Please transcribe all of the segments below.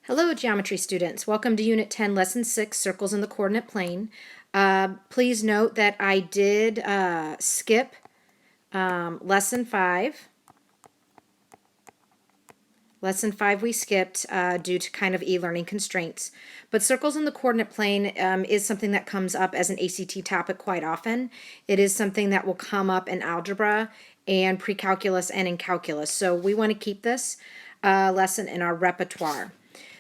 Hello, geometry students. Welcome to Unit 10, Lesson 6, Circles in the Coordinate Plane. Please note that I did skip Lesson 5. Lesson 5 we skipped due to kind of e-learning constraints. But circles in the coordinate plane is something that comes up as an ACT topic quite often. It is something that will come up in algebra and pre-calculus and in calculus. So we want to keep this lesson in our repertoire.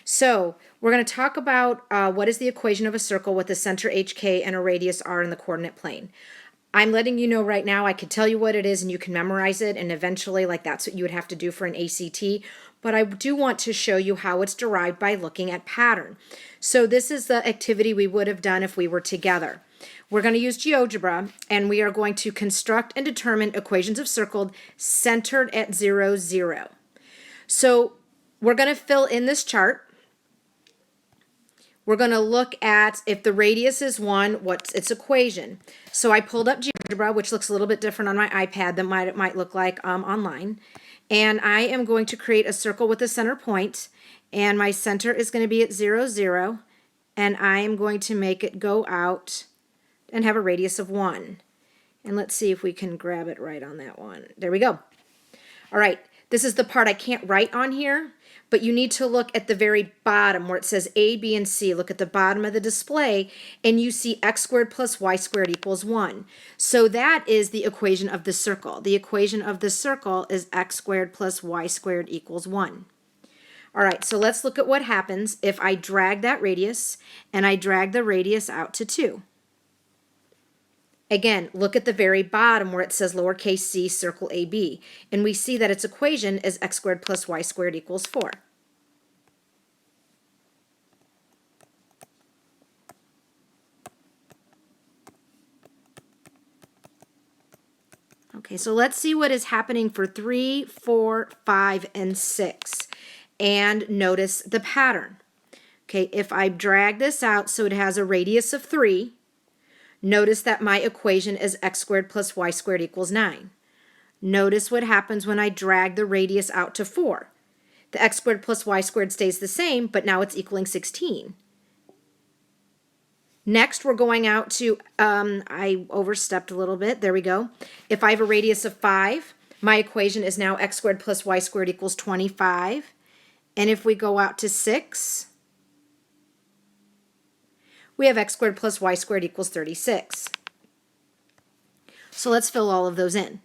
So we're going to talk about what is the equation of a circle with a center HK and a radius R in the coordinate plane. I'm letting you know right now, I could tell you what it is and you can memorize it, and eventually that's what you would have to do for an ACT, but I do want to show you how it's derived by looking at pattern. So this is the activity we would have done if we were together. We're going to use GeoGebra, and we are going to construct and determine equations of circle centered at 0, 0. So we're going to fill in this chart. We're going to look at if the radius is 1, what's its equation. So I pulled up GeoGebra, which looks a little bit different on my iPad than it might look like online. And I am going to create a circle with a center point, and my center is going to be at 0, 0, and I am going to make it go out and have a radius of 1. And let's see if we can grab it right on that one. There we go. All right, this is the part I can't write on here, but you need to look at the very bottom where it says A, B, and C. Look at the bottom of the display, and you see x squared plus y squared equals 1. So that is the equation of the circle. The equation of the circle is x squared plus y squared equals 1. All right, so let's look at what happens if I drag that radius, and I drag the radius out to 2. Again, look at the very bottom where it says lowercase c circle AB, and we see that its equation is x squared plus y squared equals 4. Okay, so let's see what is happening for 3, 4, 5, and 6, and notice the pattern. Okay, if I drag this out so it has a radius of 3, notice that my equation is x squared plus y squared equals 9. Notice what happens when I drag the radius out to 4. The x squared plus y squared stays the same, but now it's equaling 16. Next, we're going out to, I overstepped a little bit. There we go. If I have a radius of 5, my equation is now x squared plus y squared equals 25. And if we go out to 6, we have x squared plus y squared equals 36. So let's fill all of those in.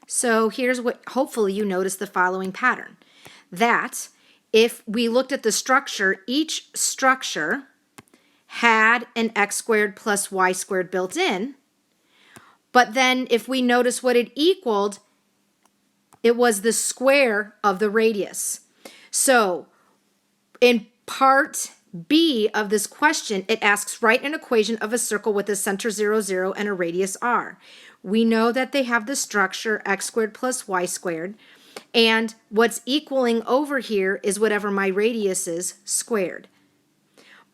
So here's what, hopefully you notice the following pattern. That if we looked at the structure, each structure had an x squared plus y squared built in, but then if we notice what it equaled, it was the square of the radius. So in part B of this question, it asks, write an equation of a circle with a center 0, 0 and a radius r. We know that they have the structure x squared plus y squared, and what's equaling over here is whatever my radius is squared.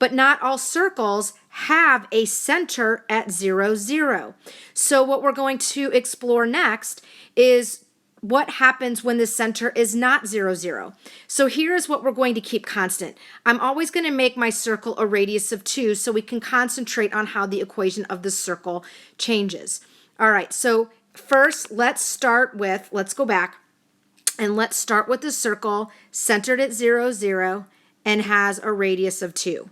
But not all circles have a center at 0, 0. So what we're going to explore next is what happens when the center is not 0, 0. So here's what we're going to keep constant. I'm always going to make my circle a radius of 2 so we can concentrate on how the equation of the circle changes. All right, so first let's go back, and let's start with the circle centered at 0, 0 and has a radius of 2.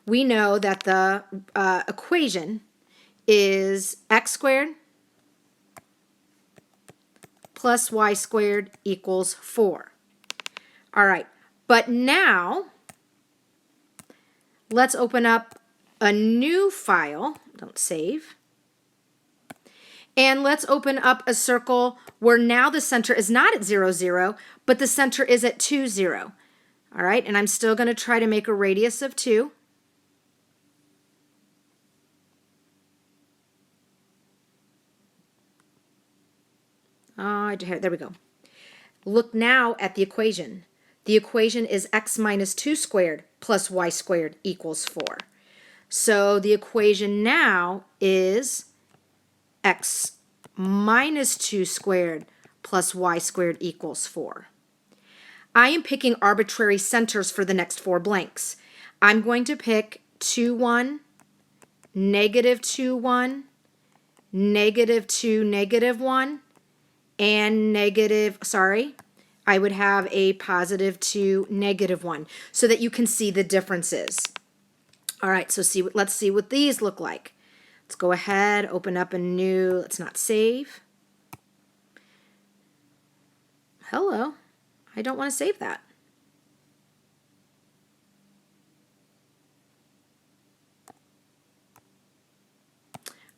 We know that the equation is x squared plus y squared equals 4. All right, but now let's open up a new file. Don't save. And let's open up a circle where now the center is not at 0, 0, but the center is at 2, 0. All right, and I'm still going to try to make a radius of 2. There we go. Look now at the equation. the equation is x minus 2 squared plus y squared equals 4. So the equation now is x minus 2 squared plus y squared equals 4. I am picking arbitrary centers for the next 4 blanks. I'm going to pick 2, 1, negative 2, 1, negative 2, negative 1, and I would have a positive 2, negative 1, so that you can see the differences. All right, so let's see what these look like. Let's go ahead, open up a new, let's not save. Hello, I don't want to save that.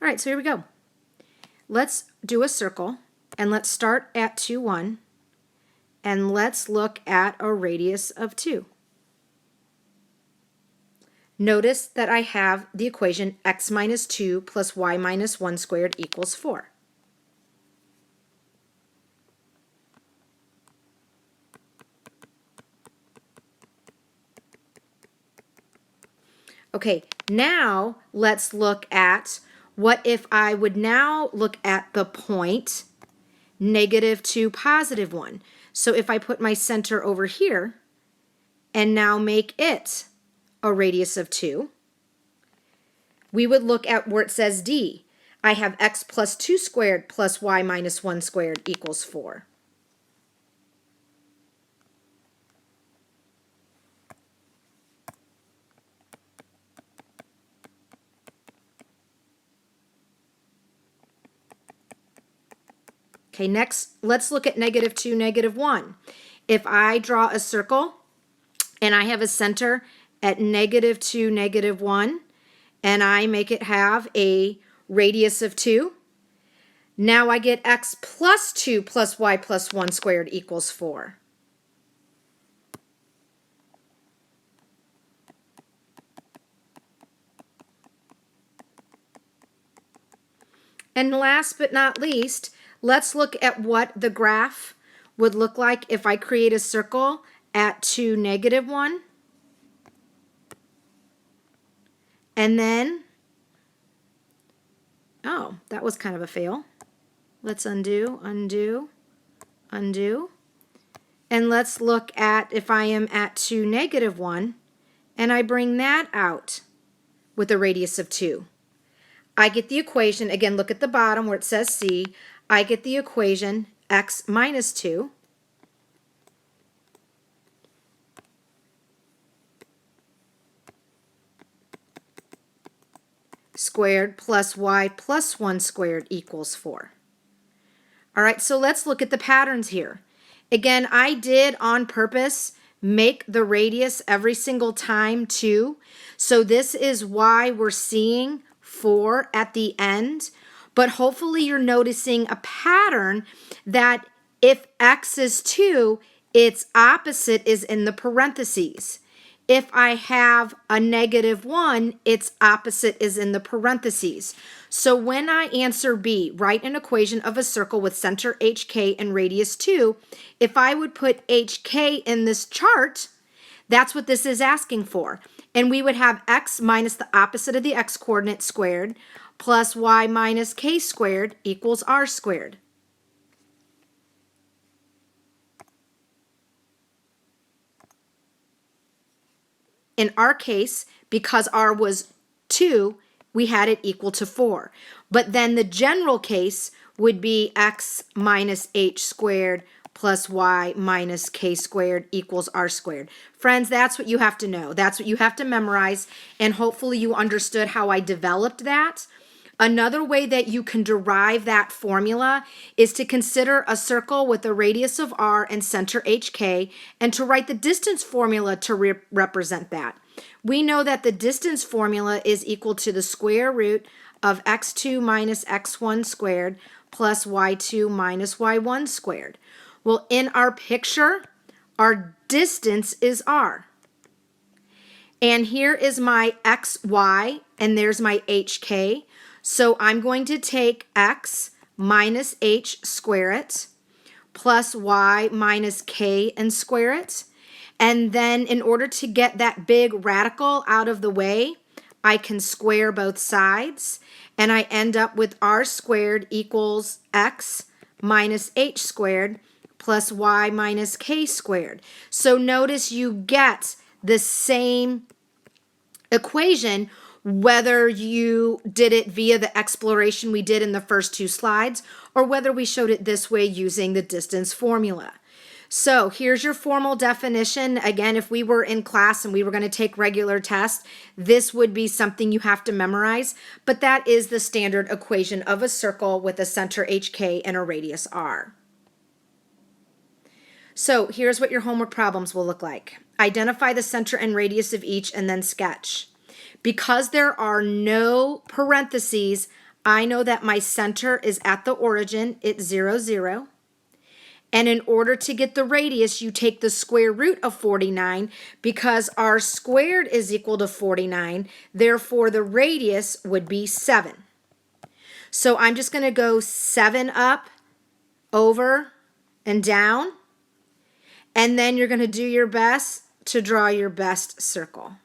All right, so here we go. Let's do a circle, and let's start at 2, 1, and let's look at a radius of 2. Notice that I have the equation x minus 2 plus y minus 1 squared equals 4. Okay, now let's look at what if I would now look at the point negative 2, positive 1. So if I put my center over here and now make it a radius of 2, we would look at where it says D. I have x plus 2 squared plus y minus 1 squared equals 4. Okay, next, let's look at negative 2, negative 1. If I draw a circle and I have a center at negative 2, negative 1, and I make it have a radius of 2, now I get x plus 2 plus y plus 1 squared equals 4. And last but not least, let's look at what the graph would look like if I create a circle at 2, negative 1. And then, oh, that was kind of a fail. Let's undo, undo, undo. And let's look at if I am at 2, negative 1, and I bring that out with a radius of 2. I get the equation, again, look at the bottom where it says C. I get the equation x minus 2 squared plus y plus 1 squared equals 4. All right, so let's look at the patterns here. Again, I did on purpose make the radius every single time 2. So this is why we're seeing 4 at the end. But hopefully you're noticing a pattern that if x is 2, its opposite is in the parentheses. If I have a negative 1, its opposite is in the parentheses. So when I answer B, write an equation of a circle with center HK and radius 2, if I would put HK in this chart, that's what this is asking for. And we would have x minus the opposite of the x coordinate squared plus y minus k squared equals r squared. In our case, because r was 2, we had it equal to 4. But then the general case would be x minus h squared plus y minus k squared equals r squared. Friends, that's what you have to know. That's what you have to memorize, and hopefully you understood how I developed that. Another way that you can derive that formula is to consider a circle with a radius of r and center hk, and to write the distance formula to represent that. We know that the distance formula is equal to the square root of x2 minus x1 squared plus y2 minus y1 squared. Well, in our picture, our distance is r. And here is my xy, and there's my hk. So I'm going to take x minus h, square it, plus y minus k and square it. And then in order to get that big radical out of the way, I can square both sides, and I end up with r squared equals x minus h squared plus y minus k squared. So notice you get the same equation whether you did it via the exploration we did in the first two slides or whether we showed it this way using the distance formula. So here's your formal definition. Again, if we were in class and we were going to take regular tests, this would be something you have to memorize, but that is the standard equation of a circle with a center HK and a radius R. So here's what your homework problems will look like. Identify the center and radius of each and then sketch. Because there are no parentheses, I know that my center is at the origin, it's 0, 0. And in order to get the radius, you take the square root of 49 because r squared is equal to 49. Therefore, the radius would be 7. So I'm just going to go 7 up, over, and down. And then you're going to do your best to draw your best circle.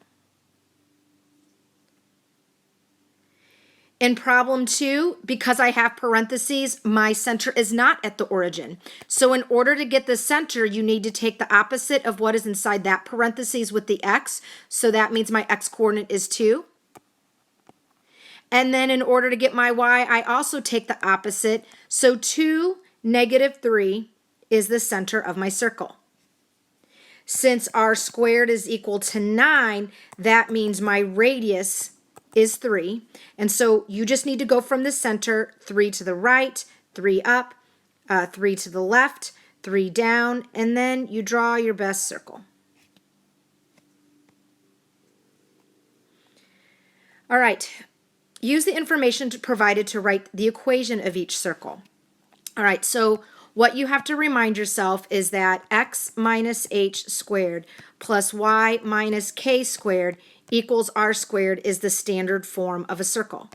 In problem 2, because I have parentheses, my center is not at the origin. So in order to get the center, you need to take the opposite of what is inside that parentheses with the x. So that means my x coordinate is 2. And then in order to get my y, I also take the opposite. So 2, negative 3 is the center of my circle. Since r squared is equal to 9, that means my radius is 3. And so you just need to go from the center, 3 to the right, 3 up, 3 to the left, 3 down, and then you draw your best circle. All right, use the information provided to write the equation of each circle. All right, so what you have to remind yourself is that x minus h squared plus y minus k squared equals r squared is the standard form of a circle.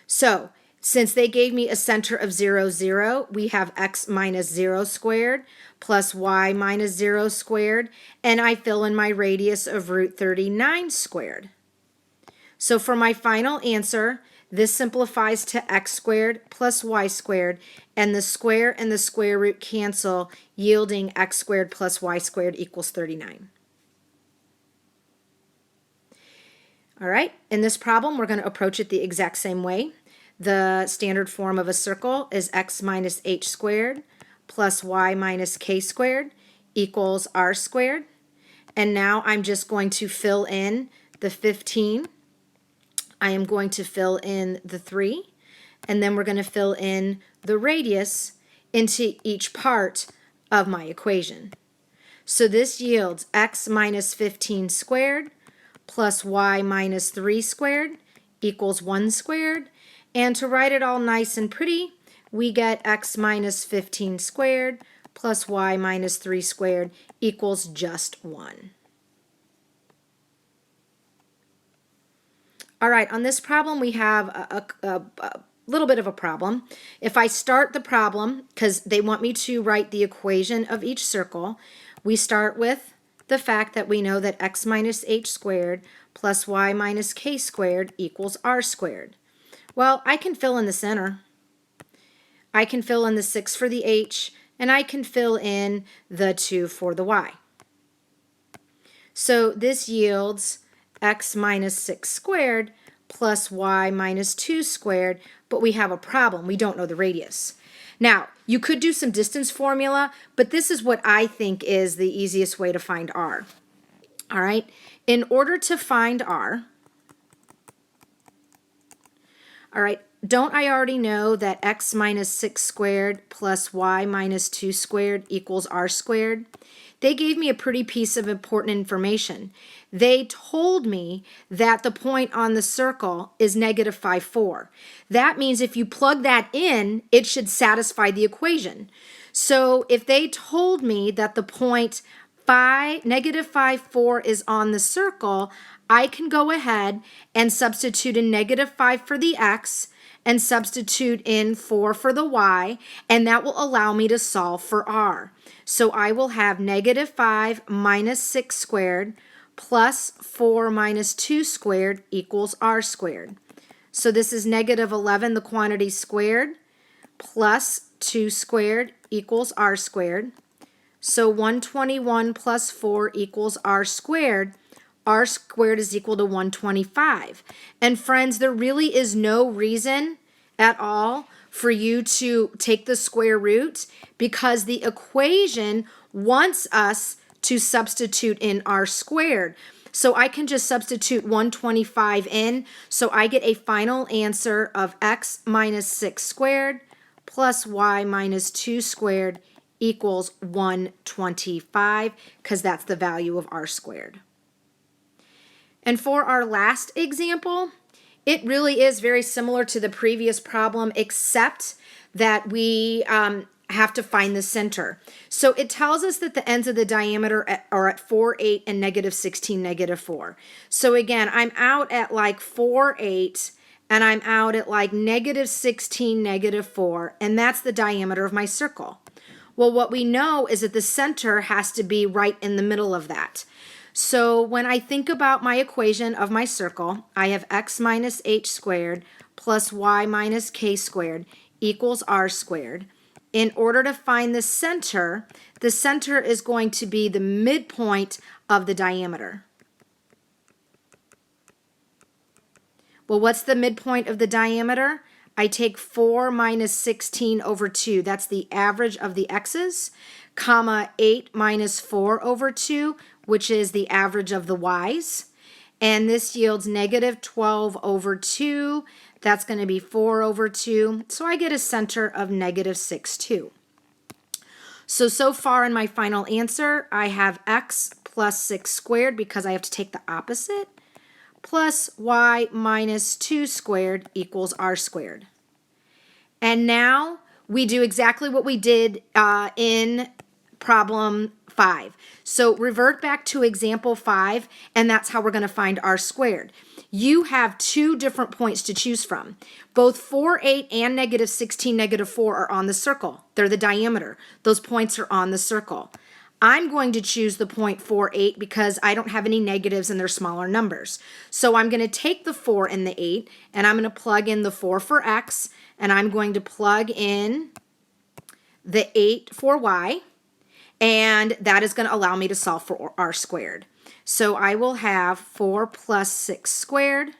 So since they gave me a center of 0, 0, we have x minus 0 squared plus y minus 0 squared, and I fill in my radius of root 39 squared. So for my final answer, this simplifies to x squared plus y squared, and the square root cancel, yielding x squared plus y squared equals 39. All right, in this problem, we're going to approach it the exact same way. The standard form of a circle is x minus h squared plus y minus k squared equals r squared. And now I'm just going to fill in the 15. I am going to fill in the 3. And then we're going to fill in the radius into each part of my equation. So this yields x minus 15 squared plus y minus 3 squared equals 1 squared. And to write it all nice and pretty, we get x minus 15 squared plus y minus 3 squared equals just 1. All right, on this problem, we have a little bit of a problem. If I start the problem, because they want me to write the equation of each circle, we start with the fact that we know that x minus h squared plus y minus k squared equals r squared. Well, I can fill in the center. I can fill in the 6 for the h, and I can fill in the 2 for the y. So this yields x minus 6 squared plus y minus 2 squared, but we have a problem. We don't know the radius. Now, you could do some distance formula, but this is what I think is the easiest way to find r. All right, in order to find r, all right, don't I already know that x minus 6 squared plus y minus 2 squared equals r squared? They gave me a pretty piece of important information. They told me that the point on the circle is negative 5, 4. That means if you plug that in, it should satisfy the equation. So if they told me that the point negative 5, 4 is on the circle, I can go ahead and substitute a negative 5 for the x and substitute in 4 for the y, and that will allow me to solve for r. So I will have negative 5 minus 6 squared plus 4 minus 2 squared equals r squared. So this is negative 11, the quantity squared, plus 2 squared equals r squared. So 121 plus 4 equals r squared. R squared is equal to 125. And friends, there really is no reason at all for you to take the square root because the equation wants us to substitute in r squared. So I can just substitute 125 in. So I get a final answer of x minus 6 squared plus y minus 2 squared equals 125 because that's the value of r squared. And for our last example, it really is very similar to the previous problem, except that we have to find the center. So it tells us that the ends of the diameter are at 4, 8, and negative 16, negative 4. So again, I'm out at like 4, 8, and I'm out at like negative 16, negative 4, and that's the diameter of my circle. Well, what we know is that the center has to be right in the middle of that. So when I think about my equation of my circle, I have x minus h squared plus y minus k squared equals r squared. In order to find the center is going to be the midpoint of the diameter. Well, what's the midpoint of the diameter? I take 4 minus 16 over 2. That's the average of the x's, comma 8 minus 4 over 2, which is the average of the y's. And this yields negative 12 over 2. That's going to be 4 over 2. So I get a center of negative 6, 2. So far in my final answer, I have x plus 6 squared because I have to take the opposite, plus y minus 2 squared equals r squared. And now we do exactly what we did in problem 5. So revert back to example 5, and that's how we're going to find r squared. You have two different points to choose from. Both 4, 8, and negative 16, negative 4 are on the circle. They're the diameter. Those points are on the circle. I'm going to choose the point 4, 8 because I don't have any negatives and they're smaller numbers. So I'm going to take the 4 and the 8, and I'm going to plug in the 4 for x, and I'm going to plug in the 8 for y, and that is going to allow me to solve for r squared. So I will have 4 plus 6 squared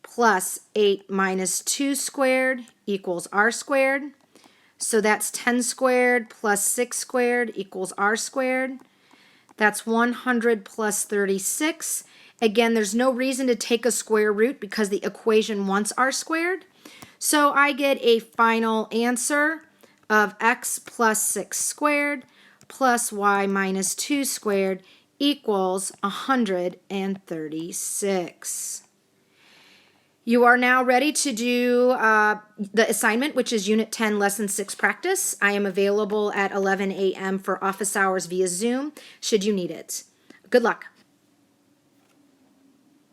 plus 8 minus 2 squared equals r squared. So that's 10 squared plus 6 squared equals r squared. That's 100 plus 36. Again, there's no reason to take a square root because the equation wants r squared. So I get a final answer of x plus 6 squared plus y minus 2 squared equals 136. You are now ready to do the assignment, which is Unit 10, Lesson 6 practice. I am available at 11 a.m. for office hours via Zoom, should you need it. Good luck.